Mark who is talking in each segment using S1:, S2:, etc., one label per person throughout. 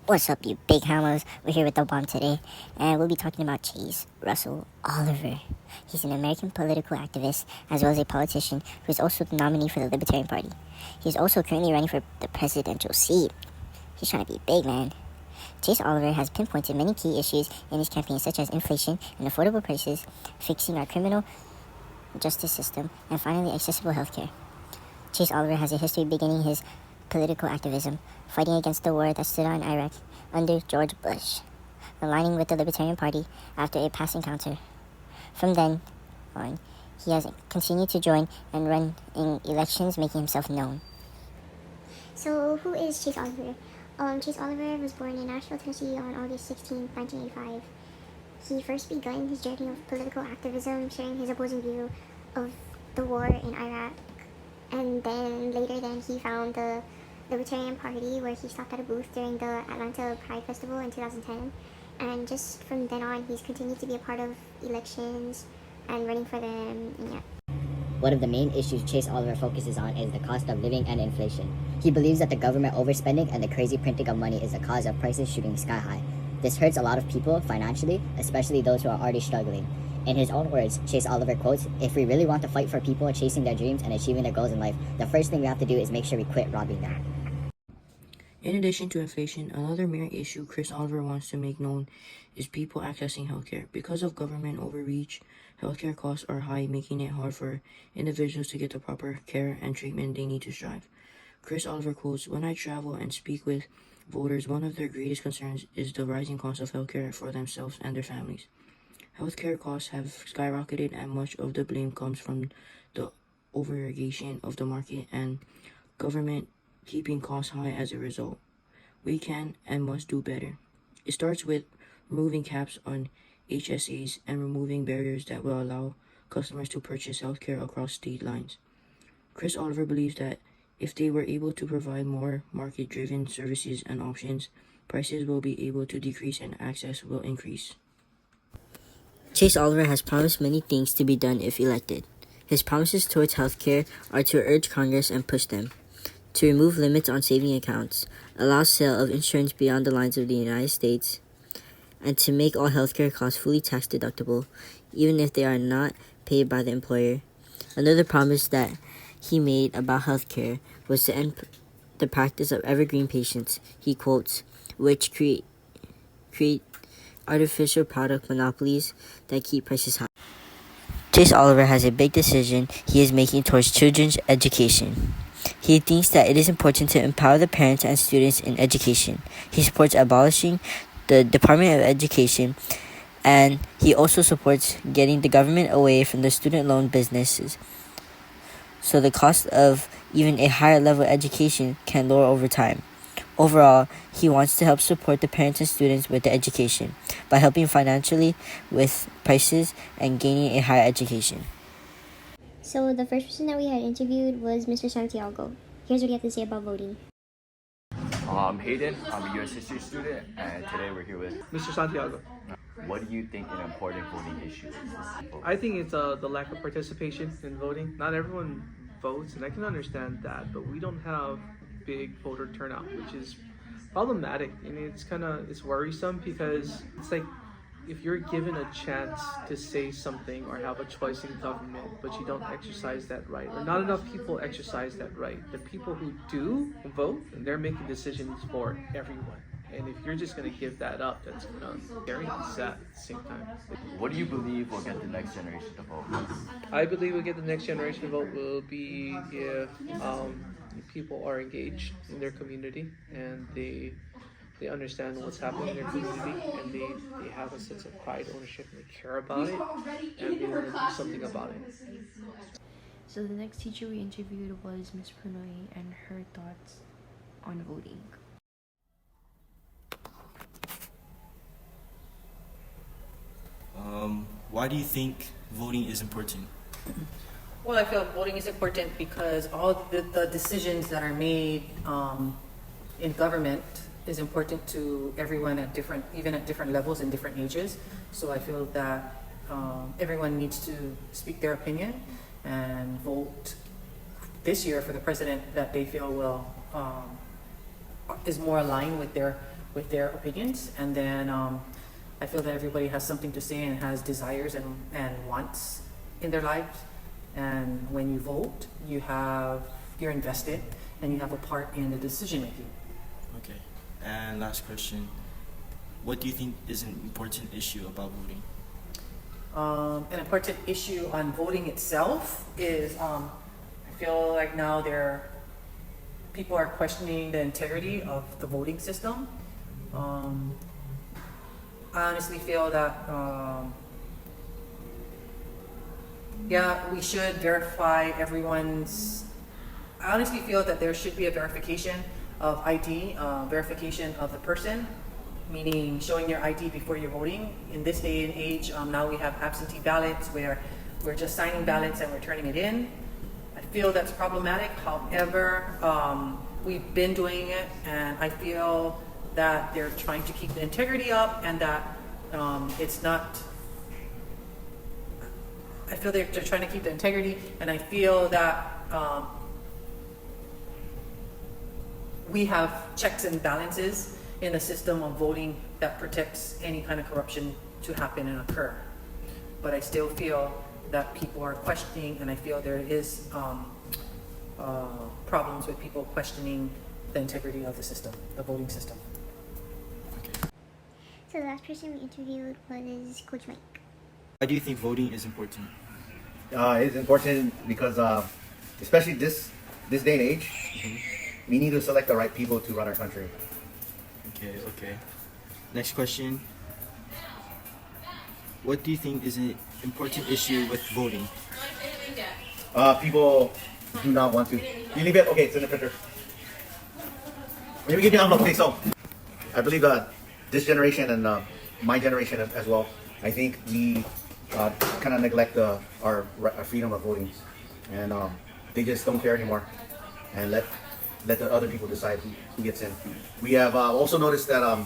S1: What's up, you big hammers? We're here with the bomb today, and we'll be talking about Chase Russell Oliver. He's an American political activist, as well as a politician who is also the nominee for the Libertarian Party. He's also currently running for the presidential seat. He's trying to be big, man. Chase Oliver has pinpointed many key issues in his campaign, such as inflation and affordable prices, fixing our criminal justice system, and finally accessible healthcare. Chase Oliver has a history beginning his political activism, fighting against the war that stood on Iraq under George Bush, aligning with the Libertarian Party after a past encounter. From then on, he has continued to join and run in elections, making himself known.
S2: So, who is Chase Oliver? Chase Oliver was born in Nashville, Tennessee on August 16, 1985. He first began his journey of political activism, sharing his opposing view of the war in Iraq. And then later he found the Libertarian Party, where he stopped at a booth during the Atlanta Pride Festival in 2010. And just from then on, he's continued to be a part of elections and running for them. Yeah.
S3: One of the main issues Chase Oliver focuses on is the cost of living and inflation. He believes that the government overspending and the crazy printing of money is the cause of prices shooting sky high. This hurts a lot of people financially, especially those who are already struggling. In his own words, Chase Oliver quotes, "If we really want to fight for people chasing their dreams and achieving their goals in life, the first thing we have to do is make sure we quit robbing them."
S4: In addition to inflation, another major issue Chris Oliver wants to make known is people accessing healthcare. Because of government overreach, healthcare costs are high, making it hard for individuals to get the proper care and treatment they need to strive. Chris Oliver quotes, "When I travel and speak with voters, one of their greatest concerns is the rising cost of healthcare for themselves and their families. Healthcare costs have skyrocketed, and much of the blame comes from the overregulation of the market and government keeping costs high as a result. We can and must do better. It starts with removing caps on HSAs and removing barriers that will allow customers to purchase healthcare across state lines." Chris Oliver believes that if they were able to provide more market-driven services and options, prices will be able to decrease and access will increase.
S1: Chase Oliver has promised many things to be done if elected. His promises towards healthcare are to urge Congress and push them, to remove limits on saving accounts, allow sale of insurance beyond the lines of the United States, and to make all healthcare costs fully tax deductible, even if they are not paid by the employer. Another promise that he made about healthcare was to end the practice of evergreen patients, he quotes, which create artificial product monopolies that keep prices high. Chase Oliver has a big decision he is making towards children's education. He thinks that it is important to empower the parents and students in education. He supports abolishing the Department of Education, and he also supports getting the government away from the student loan businesses, so the cost of even a higher level education can lower over time. Overall, he wants to help support the parents and students with the education by helping financially with prices and gaining a higher education.
S2: So, the first person that we had interviewed was Mr. Santiago. Here's what he had to say about voting.
S5: I'm Hayden. I'm a U.S. history student, and today we're here with
S6: Mr. Santiago.
S5: What do you think an important voting issue is?
S6: I think it's the lack of participation in voting. Not everyone votes, and I can understand that, but we don't have big voter turnout, which is problematic. And it's worrisome, because it's like, if you're given a chance to say something or have a choice in government, but you don't exercise that right, or not enough people exercise that right, the people who do vote, they're making decisions for everyone. And if you're just going to give that up, that's scary and sad at the same time.
S5: What do you believe will get the next generation to vote?
S6: I believe we'll get the next generation to vote will be if people are engaged in their community, and they understand what's happening in their community, and they have a sense of pride, ownership, and they care about it, and they want to do something about it.
S7: So the next teacher we interviewed was Ms. Pranoy, and her thoughts on voting.
S8: Why do you think voting is important?
S9: Well, I feel voting is important because all the decisions that are made in government is important to everyone even at different levels and different ages. So I feel that everyone needs to speak their opinion and vote this year for the president that they feel will is more aligned with their with their opinions, and then I feel that everybody has something to say and has desires and wants in their lives. And when you vote, you're invested and you have a part in the decision making.
S8: Okay. And last question. What do you think is an important issue about voting?
S9: An important issue on voting itself is I feel like now people are questioning the integrity of the voting system. I honestly feel that we should verify everyone's. I honestly feel that there should be a verification of ID, verification of the person, meaning showing your ID before you're voting. In this day and age, now we have absentee ballots where we're just signing ballots and we're turning it in. I feel that's problematic. However, we've been doing it, and I feel that they're trying to keep the integrity up, and that it's not. I feel they're trying to keep the integrity, and I feel that we have checks and balances in a system of voting that protects any kind of corruption to happen and occur. But I still feel that people are questioning, and I feel there is problems with people questioning the integrity of the system, the voting system.
S2: So the last person we interviewed was Coach Mike.
S8: Why do you think voting is important?
S10: It's important because, especially this day and age, we need to select the right people to run our country.
S8: Okay. Next question. What do you think is an important issue with voting?
S10: People do not want to. You leave it? Okay, it's in the printer. Let me give you an envelope. Okay, so I believe this generation and my generation as well, I think we kind of neglect our freedom of voting, and they just don't care anymore, and let the other people decide who gets in. We have also noticed that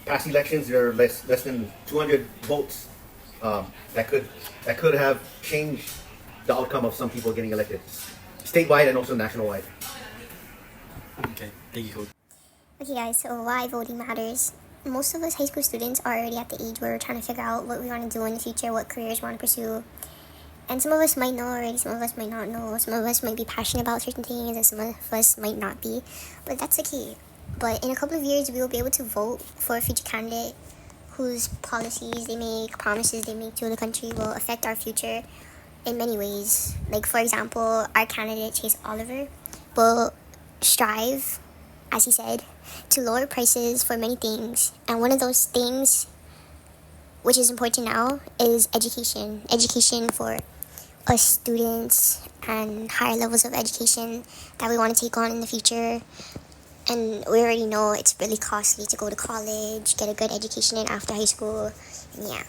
S10: past elections there are less than 200 votes that could have changed the outcome of some people getting elected, statewide and also national-wide.
S8: Okay, thank you, Coach.
S2: Okay guys, so why voting matters. Most of us high school students are already at the age where we're trying to figure out what we want to do in the future, what careers we want to pursue. And some of us might know already, some of us might not know, some of us might be passionate about certain things, and some of us might not be. But that's okay. But in a couple of years, we will be able to vote for a future candidate whose policies they make, promises they make to the country will affect our future in many ways. Like, for example, our candidate, Chase Oliver, will strive, as he said, to lower prices for many things. And one of those things, which is important now, is education. Education for us students and higher levels of education that we want to take on in the future. And we already know it's really costly to go to college, get a good education in after high school, and yeah.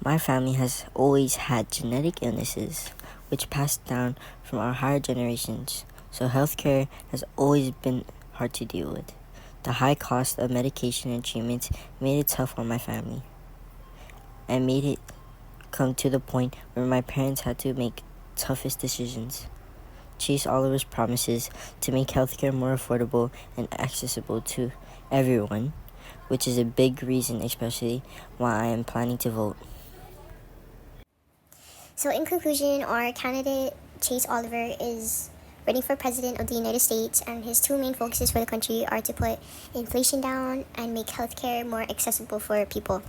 S1: My family has always had genetic illnesses, which passed down from our higher generations, so healthcare has always been hard to deal with. The high cost of medication and treatments made it tough on my family, and made it come to the point where my parents had to make toughest decisions. Chase Oliver's promises to make healthcare more affordable and accessible to everyone, which is a big reason especially why I am planning to vote.
S2: So in conclusion, our candidate, Chase Oliver, is running for president of the United States, and his two main focuses for the country are to put inflation down and make healthcare more accessible for people.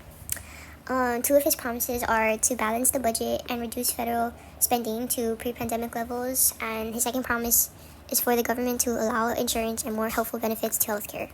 S2: Two of his promises are to balance the budget and reduce federal spending to pre-pandemic levels, and his second promise is for the government to allow insurance and more helpful benefits to healthcare.